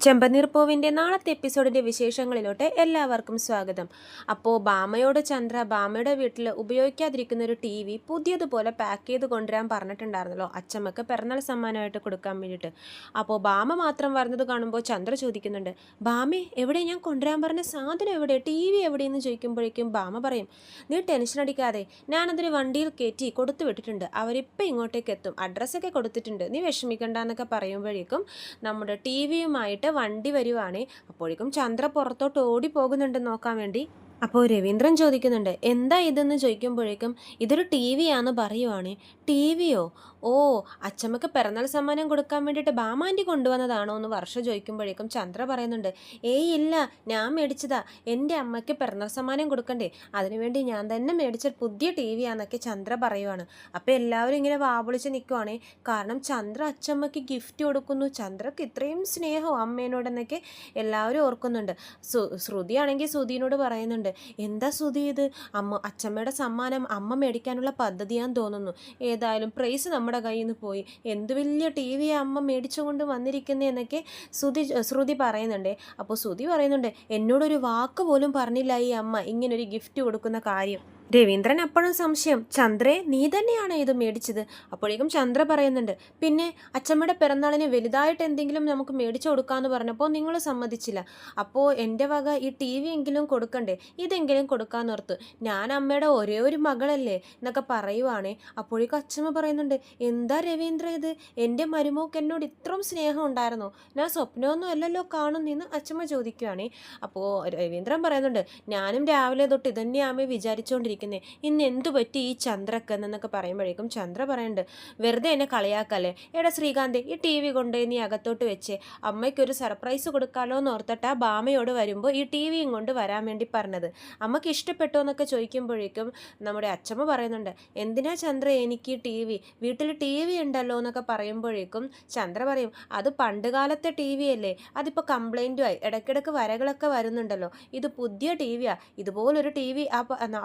ചെമ്പനീർ പൂവിൻ്റെ നാളത്തെ എപ്പിസോഡിൻ്റെ വിശേഷങ്ങളിലോട്ട് എല്ലാവർക്കും സ്വാഗതം. അപ്പോൾ ബാമയോട് ചന്ദ്ര ബാമയുടെ വീട്ടിൽ ഉപയോഗിക്കാതിരിക്കുന്ന ഒരു ടി വി പുതിയതുപോലെ പാക്ക് ചെയ്ത് കൊണ്ടുവരാൻ പറഞ്ഞിട്ടുണ്ടായിരുന്നല്ലോ അച്ചമ്മക്ക് പിറന്നാൾ സമ്മാനമായിട്ട് കൊടുക്കാൻ വേണ്ടിയിട്ട്. അപ്പോൾ ബാമ മാത്രം വരുന്നത് കാണുമ്പോൾ ചന്ദ്ര ചോദിക്കുന്നുണ്ട്, ബാമേ എവിടെ ഞാൻ കൊണ്ടുവരാൻ പറഞ്ഞ സാധനം എവിടെ, ടി വി എവിടെയെന്ന് ചോദിക്കുമ്പോഴേക്കും ബാമ പറയും, നീ ടെൻഷൻ അടിക്കാതെ, ഞാനതൊരു വണ്ടിയിൽ കയറ്റി കൊടുത്തു വിട്ടിട്ടുണ്ട്, അവരിപ്പോൾ ഇങ്ങോട്ടേക്ക് എത്തും, അഡ്രസ്സൊക്കെ കൊടുത്തിട്ടുണ്ട്, നീ വിഷമിക്കണ്ട എന്നൊക്കെ പറയുമ്പോഴേക്കും നമ്മുടെ ടി വിയുമായിട്ട് വണ്ടി വരുവാണേ. അപ്പോഴേക്കും ചന്ദ്ര പുറത്തോട്ട് ഓടി പോകുന്നുണ്ട് നോക്കാൻ വേണ്ടി. അപ്പോൾ രവീന്ദ്രൻ ചോദിക്കുന്നുണ്ട്, എന്താ ഇതെന്ന് ചോദിക്കുമ്പോഴേക്കും ഇതൊരു ടി വിയാന്ന് പറയുവാണേ. ടി വിയോ? ഓ, അച്ചമ്മക്ക് പിറന്നാൾ സമ്മാനം കൊടുക്കാൻ വേണ്ടിയിട്ട് ബാമാൻറ്റി കൊണ്ടുവന്നതാണോ എന്ന് വർഷ ചോദിക്കുമ്പോഴേക്കും ചന്ദ്ര പറയുന്നുണ്ട്, ഏയ് ഇല്ല, ഞാൻ മേടിച്ചതാ, എൻ്റെ അമ്മയ്ക്ക് പിറന്നാൾ സമ്മാനം കൊടുക്കണ്ടേ, അതിനുവേണ്ടി ഞാൻ തന്നെ മേടിച്ച പുതിയ ടി വിയാന്നൊക്കെ ചന്ദ്ര പറയുവാണ്. അപ്പോൾ എല്ലാവരും ഇങ്ങനെ വാവിളിച്ച് നിൽക്കുവാണേ. കാരണം ചന്ദ്ര അച്ചമ്മയ്ക്ക് ഗിഫ്റ്റ് കൊടുക്കുന്നു, ചന്ദ്രക്ക് ഇത്രയും സ്നേഹവും അമ്മേനോടെന്നൊക്കെ എല്ലാവരും ഓർക്കുന്നുണ്ട്. ശ്രുതിയാണെങ്കിൽ ശ്രുതിനോട് പറയുന്നുണ്ട്, എന്താ ശ്രുതി ഇത്, അച്ചമ്മയുടെ സമ്മാനം അമ്മ മേടിക്കാനുള്ള പദ്ധതിയാന്ന് തോന്നുന്നു, ഏതായാലും പ്രൈസ് നമ്മുടെ കയ്യിൽ നിന്ന് പോയി, എന്ത് വലിയ ടി വി അമ്മ മേടിച്ചുകൊണ്ട് വന്നിരിക്കുന്നതെന്നൊക്കെ ശ്രുതി പറയുന്നുണ്ട്. അപ്പോൾ ശ്രുതി പറയുന്നുണ്ട്, എന്നോടൊരു വാക്ക് പോലും പറഞ്ഞില്ല ഈ അമ്മ ഇങ്ങനൊരു ഗിഫ്റ്റ് കൊടുക്കുന്ന കാര്യം. രവീന്ദ്രൻ അപ്പോഴും സംശയം, ചന്ദ്രേ നീ തന്നെയാണോ ഇത് മേടിച്ചത്? അപ്പോഴേക്കും ചന്ദ്ര പറയുന്നുണ്ട്, പിന്നെ അച്ചമ്മയുടെ പിറന്നാളിന് വലുതായിട്ട് എന്തെങ്കിലും നമുക്ക് മേടിച്ചു കൊടുക്കാമെന്ന് പറഞ്ഞപ്പോൾ നിങ്ങൾ സമ്മതിച്ചില്ല, അപ്പോൾ എൻ്റെ വക ഈ ടി വി എങ്കിലും കൊടുക്കണ്ടേ, ഇതെങ്കിലും കൊടുക്കാമെന്ന് ഓർത്തു, ഞാൻ അമ്മയുടെ ഒരേ ഒരു മകളല്ലേ എന്നൊക്കെ പറയുവാണേ. അപ്പോഴേക്കും അച്ചമ്മ പറയുന്നുണ്ട്, എന്താ രവീന്ദ്ര ഇത്, എൻ്റെ മരുമോക്ക് എന്നോട് ഇത്രയും സ്നേഹം ഉണ്ടായിരുന്നോ, ഞാൻ സ്വപ്നമൊന്നും അല്ലല്ലോ കാണുന്നെന്ന് അച്ചമ്മ ചോദിക്കുവാണേ. അപ്പോൾ രവീന്ദ്രൻ പറയുന്നുണ്ട്, ഞാനും രാവിലെ തൊട്ട് ഇതന്നെയാമേ വിചാരിച്ചുകൊണ്ടിരിക്കുന്നത്, ഇന്ന് എന്തു പറ്റി ഈ ചന്ദ്രക്ക് എന്നൊക്കെ പറയുമ്പോഴേക്കും ചന്ദ്ര പറയുന്നുണ്ട്, വെറുതെ എന്നെ കളിയാക്കല്ലേ, എടാ ശ്രീകാന്ത്, ഈ ടി വി കൊണ്ടുപോയി നീ അകത്തോട്ട് വെച്ച് അമ്മയ്ക്കൊരു സർപ്രൈസ് കൊടുക്കാമല്ലോ എന്ന് ഓർത്തിട്ടാ ബാമയോട് വരുമ്പോൾ ഈ ടി വിയും കൊണ്ട് വരാൻ വേണ്ടി പറഞ്ഞത്, അമ്മയ്ക്ക് ഇഷ്ടപ്പെട്ടോ എന്നൊക്കെ ചോദിക്കുമ്പോഴേക്കും നമ്മുടെ അച്ചമ്മ പറയുന്നുണ്ട്, എന്തിനാ ചന്ദ്ര എനിക്ക് ടി വി, വീട്ടിൽ ടി വി ഉണ്ടല്ലോ എന്നൊക്കെ പറയുമ്പോഴേക്കും ചന്ദ്ര പറയും, അത് പണ്ടുകാലത്തെ ടി വി അല്ലേ, അതിപ്പോൾ കംപ്ലൈൻറ്റുമായി ഇടയ്ക്കിടയ്ക്ക് വരകളൊക്കെ വരുന്നുണ്ടല്ലോ, ഇത് പുതിയ ടി വിയാ, ഇതുപോലൊരു ടി വി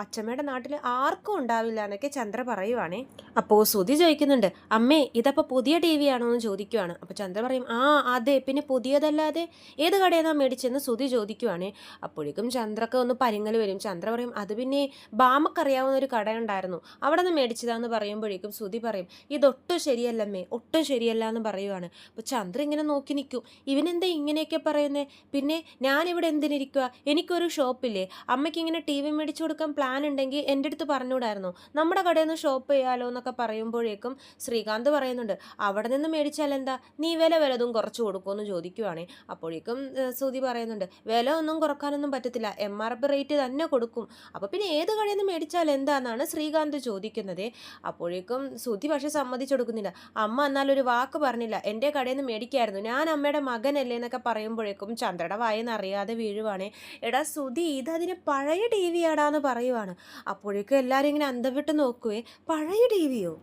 അച്ചമ്മയുടെ നാട്ടിൽ ആർക്കും ഉണ്ടാവില്ല എന്നൊക്കെ ചന്ദ്ര പറയുവാണേ. അപ്പോൾ ശ്രുതി ചോദിക്കുന്നുണ്ട്, അമ്മേ ഇതപ്പോൾ പുതിയ ടി വി ആണോ എന്ന് ചോദിക്കുവാണ്. അപ്പോൾ ചന്ദ്ര പറയും, ആ അതെ, പിന്നെ പുതിയതല്ലാതെ ഏത് കടയിൽ നിന്നാണ് മേടിച്ചെന്ന് ശ്രുതി ചോദിക്കുവാണേ. അപ്പോഴേക്കും ചന്ദ്രക്ക് ഒന്ന് പരിങ്ങൽ വരും. ചന്ദ്ര പറയും, അത് പിന്നെ ബാമക്കറിയാവുന്ന ഒരു കടയുണ്ടായിരുന്നു, അവിടെ നിന്ന് മേടിച്ചതാന്ന് പറയുമ്പോഴേക്കും ശ്രുതി പറയും, ഇതൊട്ടും ശരിയല്ലമ്മേ, ഒട്ടും ശരിയല്ല എന്ന് പറയുവാണ്. അപ്പോൾ ചന്ദ്ര ഇങ്ങനെ നോക്കി നിൽക്കും, ഇവനെന്താ ഇങ്ങനെയൊക്കെ പറയുന്നേ, പിന്നെ ഞാനിവിടെ എന്തിനിരിക്കുക, എനിക്കൊരു ഷോപ്പില്ലേ, അമ്മയ്ക്ക് ഇങ്ങനെ ടി വി മേടിച്ചു കൊടുക്കാൻ പ്ലാൻ ഉണ്ടെങ്കിൽ എൻ്റെ അടുത്ത് പറഞ്ഞുകൂടായിരുന്നു, നമ്മുടെ കടയിൽ നിന്ന് ഷോപ്പ് ചെയ്യാലോ എന്നൊക്കെ പറയുമ്പോഴേക്കും ശ്രീകാന്ത് പറയുന്നുണ്ട്, അവിടെ നിന്ന് മേടിച്ചാൽ എന്താ, നീ വില വല്ലതും കുറച്ച് കൊടുക്കുമെന്ന് ചോദിക്കുവാണേ. അപ്പോഴേക്കും ശ്രുതി പറയുന്നുണ്ട്, വില ഒന്നും കുറക്കാനൊന്നും പറ്റത്തില്ല, MRP റേറ്റ് തന്നെ കൊടുക്കും, അപ്പോൾ പിന്നെ ഏത് കടയിൽ നിന്ന് മേടിച്ചാൽ എന്താണെന്നാണ് ശ്രീകാന്ത് ചോദിക്കുന്നത്. അപ്പോഴേക്കും ശ്രുതി പക്ഷേ സമ്മതിച്ചു കൊടുക്കുന്നില്ല, അമ്മ എന്നാലൊരു വാക്ക് പറഞ്ഞില്ല, എൻ്റെ കടയിൽ നിന്ന് മേടിക്കായിരുന്നു, ഞാൻ അമ്മയുടെ മകനല്ലേ എന്നൊക്കെ പറയുമ്പോഴേക്കും ചന്ദ്രയുടെ വായെന്ന് അറിയാതെ വീഴുവാണേ. എടാ ശ്രുതി, ഇതതിന് പഴയ ടി വി ആടാന്ന് പറയുവാണ്. അപ്പോഴേക്കും എല്ലാവരും ഇങ്ങനെ അന്തം വിട്ട് നോക്കുവേ, പഴയ ടി വിയോ,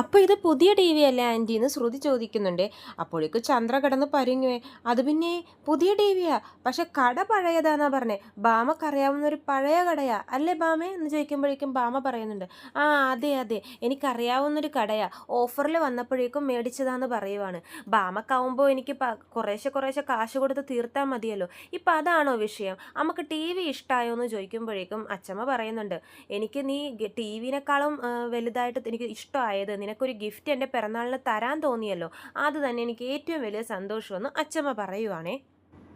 അപ്പോൾ ഇത് പുതിയ ടി വി അല്ലേ ആൻറ്റി എന്ന് ശ്രുതി ചോദിക്കുന്നുണ്ട്. അപ്പോഴേക്കും ചന്ദ്ര കിടന്ന് പരുങ്ങുവേ, അത് പിന്നെ പുതിയ ടി വിയാ, പക്ഷെ കട പഴയതാന്നാ പറഞ്ഞേ, ബാമക്കറിയാവുന്ന ഒരു പഴയ കടയാ അല്ലേ ബാമേ എന്ന് ചോദിക്കുമ്പോഴേക്കും ബാമ പറയുന്നുണ്ട്, ആ അതെ അതെ, എനിക്കറിയാവുന്നൊരു കടയാ, ഓഫറിൽ വന്നപ്പോഴേക്കും മേടിച്ചതാന്ന് പറയുവാണ്, ബാമക്കാവുമ്പോൾ എനിക്ക് കുറേശ്ശെ കാശ് കൊടുത്ത് തീർത്താൽ മതിയല്ലോ, ഇപ്പം അതാണോ വിഷയം, നമുക്ക് ടി വി ഇഷ്ടമായോ എന്ന് ചോദിക്കുമ്പോഴേക്കും അച്ചമ്മ പറയുന്നുണ്ട്, എനിക്ക് നീ ടി വിനേക്കാളും വലുതായിട്ട് എനിക്ക് ഇഷ്ടമായത് നിനക്കൊരു ഗിഫ്റ്റ് എൻ്റെ പിറന്നാളിന് തരാൻ തോന്നിയല്ലോ, അത് തന്നെ എനിക്ക് ഏറ്റവും വലിയ സന്തോഷമെന്ന് അച്ചമ്മ പറയുവാണേ.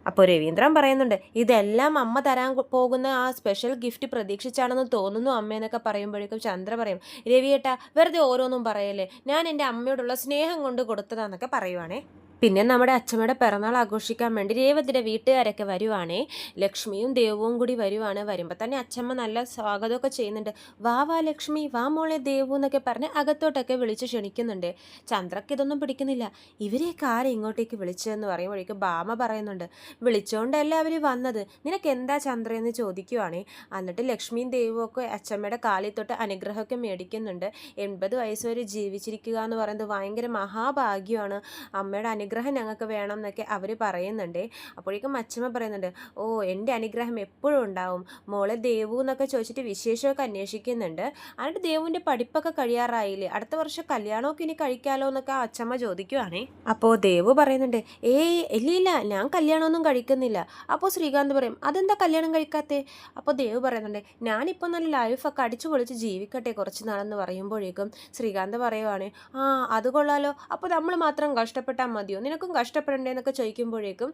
അപ്പോൾ രവീന്ദ്രൻ പറയുന്നുണ്ട്, ഇതെല്ലാം അമ്മ തരാൻ പോകുന്ന ആ സ്പെഷ്യൽ ഗിഫ്റ്റ് പ്രതീക്ഷിച്ചാണെന്ന് തോന്നുന്നു അമ്മയെന്നൊക്കെ പറയുമ്പോഴേക്കും ചന്ദ്ര പറയും, രവിയേട്ടാ വെറുതെ ഓരോന്നും പറയല്ലേ, ഞാൻ എൻ്റെ അമ്മയോടുള്ള സ്നേഹം കൊണ്ട് കൊടുത്തതാന്നൊക്കെ പറയുവാണേ. പിന്നെ നമ്മുടെ അച്ഛമ്മയുടെ പിറന്നാൾ ആഘോഷിക്കാൻ വേണ്ടി രേവതിയുടെ വീട്ടുകാരൊക്കെ വരുവാണേ, ലക്ഷ്മിയും ദേവും കൂടി വരുവാണ്. വരുമ്പോൾ തന്നെ അച്ഛമ്മ നല്ല സ്വാഗതമൊക്കെ ചെയ്യുന്നുണ്ട്, വാ വാ ലക്ഷ്മി, വാ മോളെ ദേവു എന്നൊക്കെ പറഞ്ഞ് അകത്തോട്ടൊക്കെ വിളിച്ച് ക്ഷണിക്കുന്നുണ്ട്. ചന്ദ്രക്ക് ഇതൊന്നും പിടിക്കുന്നില്ല, ഇവരെയൊക്കെ ആരെ ഇങ്ങോട്ടേക്ക് വിളിച്ചതെന്ന് പറയുമ്പോഴേക്കും ഭാമ പറയുന്നുണ്ട്, വിളിച്ചോണ്ടല്ലേ അവർ വന്നത്, നിനക്ക് എന്താ ചന്ദ്ര എന്ന് ചോദിക്കുവാണേ. എന്നിട്ട് ലക്ഷ്മിയും ദേവും ഒക്കെ അച്ഛമ്മയുടെ കാലിൽ തൊട്ട് അനുഗ്രഹമൊക്കെ മേടിക്കുന്നുണ്ട്. 80 വയസ്സ് വരെ ജീവിച്ചിരിക്കുക എന്ന് പറയുന്നത് ഭയങ്കര മഹാഭാഗ്യമാണ്, അമ്മയുടെ അനുഗ്രഹം ഞങ്ങൾക്ക് വേണം എന്നൊക്കെ അവർ പറയുന്നുണ്ട്. അപ്പോഴേക്കും അച്ഛമ്മ പറയുന്നുണ്ട്, ഓ എൻ്റെ അനുഗ്രഹം എപ്പോഴും ഉണ്ടാവും മോളെ ദേവു എന്നൊക്കെ ചോദിച്ചിട്ട് വിശേഷമൊക്കെ അന്വേഷിക്കുന്നുണ്ട്. എന്നിട്ട് ദേവുവിൻ്റെ പഠിപ്പൊക്കെ കഴിയാറായില്ലേ, അടുത്ത വർഷം കല്യാണമൊക്കെ ഇനി കഴിക്കാമല്ലോ എന്നൊക്കെ അച്ഛമ്മ ചോദിക്കുവാണേ. അപ്പോൾ ദേവു പറയുന്നുണ്ട്, ഏയ് ഇല്ല ഞാൻ കല്യാണമൊന്നും കഴിക്കുന്നില്ല. അപ്പോൾ ശ്രീകാന്ത് പറയും, അതെന്താ കല്യാണം കഴിക്കാത്തേ? അപ്പോൾ ദേവ് പറയുന്നുണ്ട്, ഞാനിപ്പോൾ നല്ല ലൈഫൊക്കെ അടിച്ചു പൊളിച്ച് ജീവിക്കട്ടെ കുറച്ച് നാളെന്ന് പറയുമ്പോഴേക്കും ശ്രീകാന്ത് പറയുവാണ്, ആ അത് കൊള്ളാലോ, അപ്പോൾ നമ്മൾ മാത്രം കഷ്ടപ്പെട്ടാൽ മതിയോ, നിനക്കും കഷ്ടപ്പെടണ്ടേ എന്നൊക്കെ ചോദിക്കുമ്പോഴേക്കും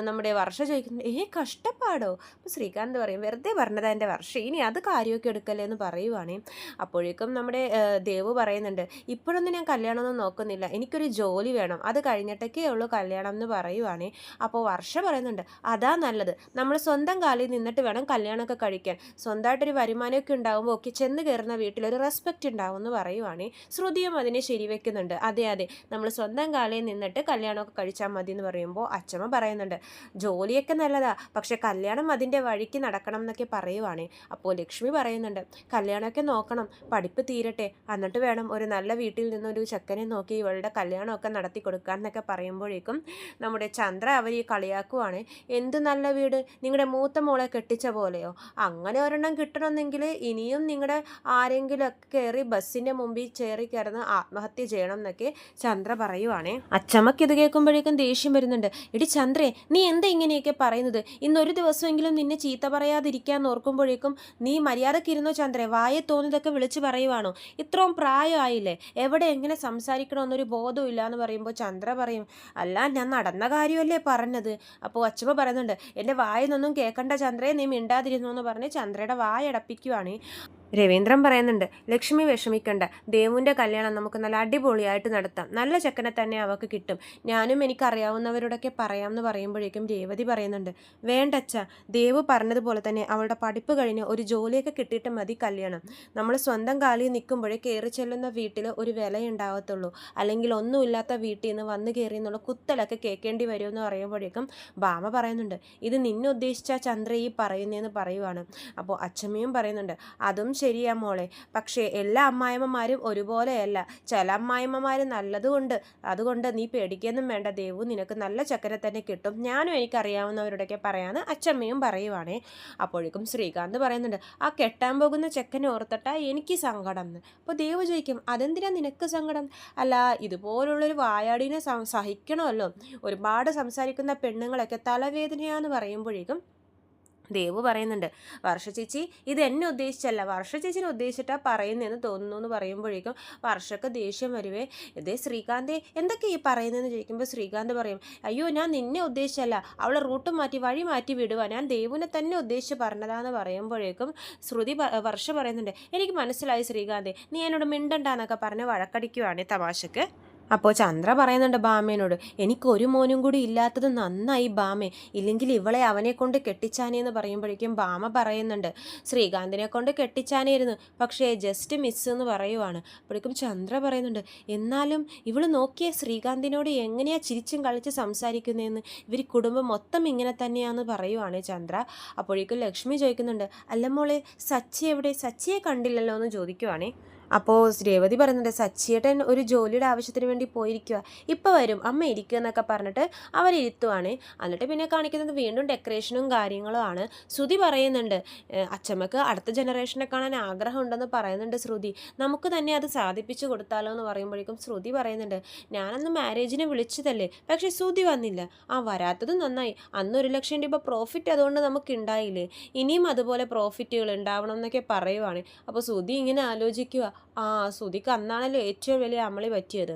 നമ്മുടെ വർഷ ചോദിക്കുന്നുണ്ട്, കഷ്ടപ്പാടോ? അപ്പോൾ ശ്രീകാന്ത് പറയും, വെറുതെ പറഞ്ഞതാ എൻ്റെ വർഷം, ഇനി അത് കാര്യമൊക്കെ എടുക്കല്ലേ എന്ന് പറയുവാണേ. അപ്പോഴേക്കും നമ്മുടെ ദേവ് പറയുന്നുണ്ട്, ഇപ്പോഴൊന്നും ഞാൻ കല്യാണമൊന്നും നോക്കുന്നില്ല, എനിക്കൊരു ജോലി വേണം, അത് കഴിഞ്ഞിട്ടൊക്കെ ഉള്ളൂ കല്യാണം എന്ന് പറയുവാണേ. അപ്പോൾ വർഷ പറയുന്നുണ്ട്, അതാ നല്ലത്, നമ്മൾ സ്വന്തം കാലിൽ നിന്നിട്ട് വേണം കല്യാണമൊക്കെ കഴിക്കാൻ, സ്വന്തമായിട്ടൊരു വരുമാനമൊക്കെ ഉണ്ടാകുമ്പോൾ ഒക്കെ ചെന്ന് കയറുന്ന വീട്ടിലൊരു റെസ്പെക്റ്റ് ഉണ്ടാവും എന്ന് പറയുവാണേ. ശ്രുതിയും അതിനെ ശരിവെക്കുന്നുണ്ട്, അതെ അതെ നമ്മൾ സ്വന്തം കാലിൽ നിന്നിട്ട് കല്യാണമൊക്കെ കഴിച്ചാൽ മതി എന്ന് പറയുമ്പോൾ അച്ഛമ്മ പറയുന്നുണ്ട്, ജോലിയൊക്കെ നല്ലതാ, പക്ഷെ കല്യാണം അതിൻ്റെ വഴിക്ക് നടക്കണം എന്നൊക്കെ പറയുവാണേ. അപ്പോൾ ലക്ഷ്മി പറയുന്നുണ്ട്, കല്യാണമൊക്കെ നോക്കണം, പഠിപ്പ് തീരട്ടെ, എന്നിട്ട് വേണം ഒരു നല്ല വീട്ടിൽ നിന്നൊരു ചെക്കനെ നോക്കി ഇവളുടെ കല്യാണമൊക്കെ നടത്തി കൊടുക്കാൻ എന്നൊക്കെ പറയുമ്പോഴേക്കും നമ്മുടെ ചന്ദ്ര അവർ ഈ കളിയാക്കുവാണ്, എന്ത് നല്ല വീട്, നിങ്ങളുടെ മൂത്ത മോളെ കെട്ടിച്ച പോലെയോ, അങ്ങനെ ഒരെണ്ണം കിട്ടണമെന്നെങ്കിൽ ഇനിയും നിങ്ങളുടെ ആരെങ്കിലുമൊക്കെ കയറി ബസ്സിൻ്റെ മുമ്പിൽ കയറുന്ന ആത്മഹത്യ ചെയ്യണം എന്നൊക്കെ ചന്ദ്ര പറയുവാണേ. അച്ചമ്മക്ക് ഇത് കേൾക്കുമ്പോഴേക്കും ദേഷ്യം വരുന്നുണ്ട്, എടി ചന്ദ്രേ നീ എന്താ ഇങ്ങനെയൊക്കെ പറയുന്നത്, ഇന്നൊരു ദിവസമെങ്കിലും നിന്നെ ചീത്ത പറയാതിരിക്കാൻ ഓർക്കുമ്പോഴേക്കും നീ മര്യാദക്കിരുന്നോ ചന്ദ്രേ, വായെ തോന്നിയതൊക്കെ വിളിച്ച് പറയുവാണോ, ഇത്രയും പ്രായമായില്ലേ, എവിടെ എങ്ങനെ സംസാരിക്കണമെന്നൊരു ബോധവും ഇല്ല എന്ന് പറയുമ്പോൾ ചന്ദ്ര പറയും, അല്ല ഞാൻ നടന്ന കാര്യമല്ലേ പറഞ്ഞത്. അപ്പോൾ അച്ഛമ്മ പറയുന്നുണ്ട്, എൻ്റെ വായെന്നൊന്നും കേൾക്കണ്ട ചന്ദ്രയെ, നീ മിണ്ടാതിരുന്നു എന്ന് പറഞ്ഞ് ചന്ദ്രയുടെ വായടപ്പിക്കുവാണ്. രവീന്ദ്രൻ പറയുന്നുണ്ട്, ലക്ഷ്മി വിഷമിക്കണ്ട, ദേവുവിൻ്റെ കല്യാണം നമുക്ക് നല്ല അടിപൊളിയായിട്ട് നടത്താം, നല്ല ചെക്കനെ തന്നെ അവൾക്ക് കിട്ടും, ഞാനും എനിക്കറിയാവുന്നവരോടൊക്കെ പറയാമെന്ന് പറയുമ്പോഴേക്കും രേവതി പറയുന്നുണ്ട്, വേണ്ടച്ച, ദേവ് പറഞ്ഞതുപോലെ തന്നെ അവളുടെ പഠിപ്പ് കഴിഞ്ഞ് ഒരു ജോലിയൊക്കെ കിട്ടിയിട്ട് മതി കല്യാണം, നമ്മൾ സ്വന്തം കാലിൽ നിൽക്കുമ്പോഴേ കയറി ചെല്ലുന്ന വീട്ടിൽ ഒരു വിലയുണ്ടാവത്തുള്ളൂ, അല്ലെങ്കിൽ ഒന്നുമില്ലാത്ത വീട്ടിൽ നിന്ന് വന്ന് കയറി എന്നുള്ള കുത്തലൊക്കെ കേൾക്കേണ്ടി വരുമെന്ന് പറയുമ്പോഴേക്കും ഭാമ പറയുന്നുണ്ട്, ഇത് നിന്നെ ഉദ്ദേശിച്ച ചന്ദ്ര ഈ പറയുന്നതെന്ന് പറയുവാണ്. അപ്പോൾ അച്ഛമ്മയും പറയുന്നുണ്ട്, അതും ശരിയാ മോളെ, പക്ഷേ എല്ലാ അമ്മായിമ്മമാരും ഒരുപോലെയല്ല, ചില അമ്മായിമ്മമാർ നല്ലതുകൊണ്ട്, അതുകൊണ്ട് നീ പേടിക്കൊന്നും വേണ്ട, ദേവു നിനക്ക് നല്ല ചക്കരെ തന്നെ കിട്ടും, ഞാനും എനിക്കറിയാവുന്നവരോടൊക്കെ പറയാമെന്ന് അച്ഛമ്മയും പറയുവാണേ. അപ്പോഴേക്കും ശ്രീകാന്ത് പറയുന്നുണ്ട്, ആ കെട്ടാൻ പോകുന്ന ചെക്കനെ ഓർത്തിട്ടാ എനിക്ക് സങ്കടം എന്ന്. അപ്പോൾ ദേവു ചോദിക്കും, അതെന്തിനാ നിനക്ക് സങ്കടം? അല്ല ഇതുപോലുള്ളൊരു വായാടിനെ സഹിക്കണമല്ലോ, ഒരുപാട് സംസാരിക്കുന്ന പെണ്ണുങ്ങളൊക്കെ തലവേദനയാന്ന് പറയുമ്പോഴേക്കും ദേവു പറയുന്നുണ്ട്, വർഷ ചേച്ചി ഇത് എന്നെ ഉദ്ദേശിച്ചല്ല, വർഷ ചേച്ചിനെ ഉദ്ദേശിച്ചിട്ടാ പറയുന്നതെന്ന് തോന്നുന്നു എന്ന് പറയുമ്പോഴേക്കും വർഷക്ക് ദേഷ്യം വരുവേ, ഇതേ ശ്രീകാന്തെ എന്തൊക്കെ ഈ പറയുന്നതെന്ന് ചോദിക്കുമ്പോൾ ശ്രീകാന്ത് പറയും, അയ്യോ ഞാൻ നിന്നെ ഉദ്ദേശിച്ചല്ല, അവളെ റൂട്ട് മാറ്റി വഴി മാറ്റി വിടുക, ഞാൻ ദേവുവിനെ തന്നെ ഉദ്ദേശിച്ച് പറഞ്ഞതാന്ന് പറയുമ്പോഴേക്കും വർഷ പറയുന്നുണ്ട്, എനിക്ക് മനസ്സിലായി ശ്രീകാന്തെ, നീ എന്നോട് മിണ്ടണ്ടെന്നൊക്കെ പറഞ്ഞ് വഴക്കടിക്കുവാണ് തമാശക്ക്. അപ്പോൾ ചന്ദ്ര പറയുന്നുണ്ട് ബാമേനോട്, എനിക്കൊരു മോനും കൂടി ഇല്ലാത്തത് നന്നായി ബാമേ, ഇല്ലെങ്കിൽ ഇവളെ അവനെ കൊണ്ട് കെട്ടിച്ചാനേന്ന് പറയുമ്പോഴേക്കും ബാമ പറയുന്നുണ്ട്, ശ്രീകാന്തിനെ കൊണ്ട് കെട്ടിച്ചാനായിരുന്നു, പക്ഷേ ജസ്റ്റ് മിസ് എന്ന് പറയുവാണ്. അപ്പോഴേക്കും ചന്ദ്ര പറയുന്നുണ്ട്, എന്നാലും ഇവൾ നോക്കിയ ശ്രീകാന്തിനോട് എങ്ങനെയാ ചിരിച്ചും കളിച്ച് സംസാരിക്കുന്നതെന്ന്, ഇവർ കുടുംബം മൊത്തം ഇങ്ങനെ തന്നെയാണെന്ന് പറയുവാണ് ചന്ദ്ര. അപ്പോഴേക്കും ലക്ഷ്മി ചോദിക്കുന്നുണ്ട്, അല്ല മോളെ സച്ചി എവിടെ, സച്ചിയെ കണ്ടില്ലല്ലോ എന്ന് ചോദിക്കുവാണേ. അപ്പോൾ രേവതി പറയുന്നുണ്ട്, സച്ചിയേട്ടൻ ഒരു ജോലിയുടെ ആവശ്യത്തിന് വേണ്ടി പോയിരിക്കുക, ഇപ്പോൾ വരും അമ്മ ഇരിക്കുക എന്നൊക്കെ പറഞ്ഞിട്ട് അവരിരുത്തുവാണ്. എന്നിട്ട് പിന്നെ കാണിക്കുന്നത് വീണ്ടും ഡെക്കറേഷനും കാര്യങ്ങളും ആണ്. ശ്രുതി പറയുന്നുണ്ട്, അച്ചമ്മക്ക് അടുത്ത ജനറേഷനെ കാണാൻ ആഗ്രഹമുണ്ടെന്ന് പറയുന്നുണ്ട് ശ്രുതി, നമുക്ക് തന്നെ അത് സാധിപ്പിച്ചു കൊടുത്താലോ എന്ന് പറയുമ്പോഴേക്കും ശ്രുതി പറയുന്നുണ്ട്, ഞാനന്ന് മാരേജിനെ വിളിച്ചതല്ലേ, പക്ഷേ ശ്രുതി വന്നില്ല, വരാത്തത് നന്നായി, അന്ന് 1,00,000 രൂപ പ്രോഫിറ്റ് അതുകൊണ്ട് നമുക്ക് ഉണ്ടായില്ലേ, ഇനിയും അതുപോലെ പ്രോഫിറ്റുകൾ ഉണ്ടാവണം എന്നൊക്കെ പറയുവാണ്. അപ്പോൾ ശ്രുതി ഇങ്ങനെ ആലോചിക്കുക, ശ്രുതിക്ക് അന്നാണല്ലോ ഏറ്റവും വലിയ അമളി പറ്റിയത്.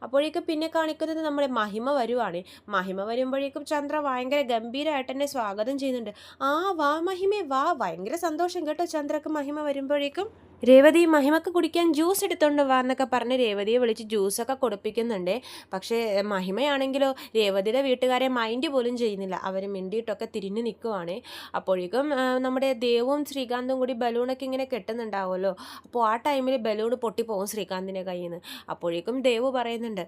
അപ്പോഴേക്കും പിന്നെ കാണിക്കുന്നത് നമ്മുടെ മഹിമ വരുവാണ്. മഹിമ വരുമ്പോഴേക്കും ചന്ദ്ര ഭയങ്കര ഗംഭീരമായിട്ട് തന്നെ സ്വാഗതം ചെയ്യുന്നുണ്ട്. വാ മഹിമേ വാ, ഭയങ്കര സന്തോഷം കേട്ടോ ചന്ദ്രക്ക് മഹിമ വരുമ്പോഴേക്കും. രേവതി മഹിമക്ക് കുടിക്കാൻ ജ്യൂസ് എടുത്തോണ്ട് വാ എന്നൊക്കെ പറഞ്ഞ് രേവതിയെ വിളിച്ച് ജ്യൂസൊക്കെ കൊടുപ്പിക്കുന്നുണ്ട്. പക്ഷേ മഹിമയാണെങ്കിലോ രേവതിയുടെ വീട്ടുകാരെ മൈൻഡ് പോലും ചെയ്യുന്നില്ല, അവർ മിണ്ടിയിട്ടൊക്കെ തിരിഞ്ഞു നിൽക്കുവാണ്. അപ്പോഴേക്കും നമ്മുടെ ദേവും ശ്രീകാന്തും കൂടി ബലൂണൊക്കെ ഇങ്ങനെ കെട്ടുന്നുണ്ടാവുമല്ലോ, അപ്പോൾ ആ ടൈമിൽ ബലൂൺ പൊട്ടിപ്പോവും ശ്രീകാന്തിൻ്റെ കയ്യിൽ നിന്ന്. അപ്പോഴേക്കും ദേവ് പറയുന്നുണ്ട്,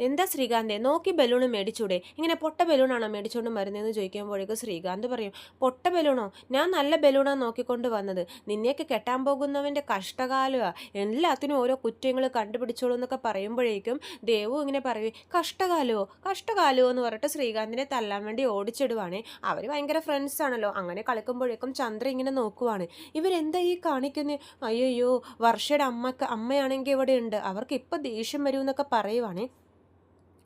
എന്താ ശ്രീകാന്തെ നോക്കി ബലൂൺ മേടിച്ചൂടെ, ഇങ്ങനെ പൊട്ട ബലൂണാണോ മേടിച്ചുകൊണ്ട് വരുന്നതെന്ന് ചോദിക്കുമ്പോഴേക്കും ശ്രീകാന്ത് പറയും, പൊട്ട ബലൂണോ, ഞാൻ നല്ല ബലൂണാണ് നോക്കിക്കൊണ്ട് വന്നത്, നിന്നെയൊക്കെ കെട്ടാൻ പോകുന്ന പോകുന്നവൻ്റെ കഷ്ടകാലമാണ്, എല്ലാത്തിനും ഓരോ കുറ്റങ്ങൾ കണ്ടുപിടിച്ചോളൂ എന്നൊക്കെ പറയുമ്പോഴേക്കും ദേവു ഇങ്ങനെ പറയും, കഷ്ടകാലമോ കഷ്ടകാലമോ എന്ന് പറഞ്ഞിട്ട് ശ്രീകാന്തിനെ തല്ലാൻ വേണ്ടി ഓടിച്ചിടുവാണേ. അവർ ഭയങ്കര ഫ്രണ്ട്സ് ആണല്ലോ. അങ്ങനെ കളിക്കുമ്പോഴേക്കും ചന്ദ്ര ഇങ്ങനെ നോക്കുവാണ്, ഇവരെന്താ ഈ കാണിക്കുന്നത്, അയ്യോ വർഷയുടെ അമ്മയാണെങ്കിൽ ഇവിടെ ഉണ്ട്, അവർക്ക് ഇപ്പം ദേഷ്യം വരും എന്നൊക്കെ പറയുവാണേ.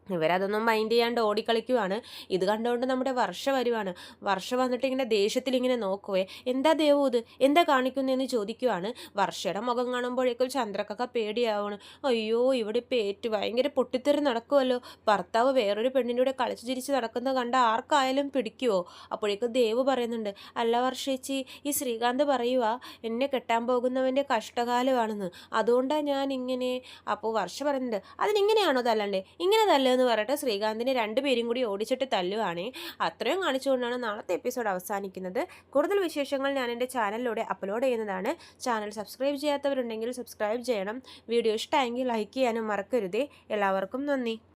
ഇവരതൊന്നും മൈൻഡ് ചെയ്യാണ്ട് ഓടിക്കളിക്കുവാണ്. ഇത് കണ്ടുകൊണ്ട് നമ്മുടെ വർഷ വരുവാണ്. വർഷ വന്നിട്ട് ഇങ്ങനെ ദേഷ്യത്തിൽ ഇങ്ങനെ നോക്കുവേ, എന്താ ദേവു ഇത്, എന്താ കാണിക്കുന്നതെന്ന് ചോദിക്കുവാണ്. വർഷയുടെ മുഖം കാണുമ്പോഴേക്കും ചന്ദ്രക്കൊക്കെ പേടിയാവാണ്. അയ്യോ ഇവിടെ പേറ്റ് ഭയങ്കര പൊട്ടിത്തെറി നടക്കുമല്ലോ, ഭർത്താവ് വേറൊരു പെണ്ണിൻ്റെ കൂടെ കളിച്ചു ചിരിച്ച് നടക്കുന്നത് കണ്ട ആർക്കായാലും പിടിക്കുവോ. അപ്പോഴേക്കും ദേവ് പറയുന്നുണ്ട്, അല്ല വർഷേച്ചി, ഈ ശ്രീകാന്ത് പറയുക എന്നെ കെട്ടാൻ പോകുന്നവൻ്റെ കഷ്ടകാലമാണെന്ന്, അതുകൊണ്ടാണ് ഞാൻ ഇങ്ങനെ. അപ്പോൾ വർഷ പറയുന്നുണ്ട്, അതിനിങ്ങനെയാണോ തല്ലണ്ടേ, ഇങ്ങനെ തല്ലുക എന്ന് പറഞ്ഞിട്ട് ശ്രീകാന്തിനെ രണ്ടുപേരും കൂടി ഓടിച്ചിട്ട് തല്ലുവാണേ. അത്രയും കാണിച്ചുകൊണ്ടാണ് നാളത്തെ എപ്പിസോഡ് അവസാനിക്കുന്നത്. കൂടുതൽ വിശേഷങ്ങൾ ഞാൻ എൻ്റെ ചാനലിലൂടെ അപ്ലോഡ് ചെയ്യുന്നതാണ്. ചാനൽ സബ്സ്ക്രൈബ് ചെയ്യാത്തവരുണ്ടെങ്കിൽ സബ്സ്ക്രൈബ് ചെയ്യണം. വീഡിയോ ഇഷ്ടമായെങ്കിൽ ലൈക്ക് ചെയ്യാനും മറക്കരുതേ. എല്ലാവർക്കും നന്ദി.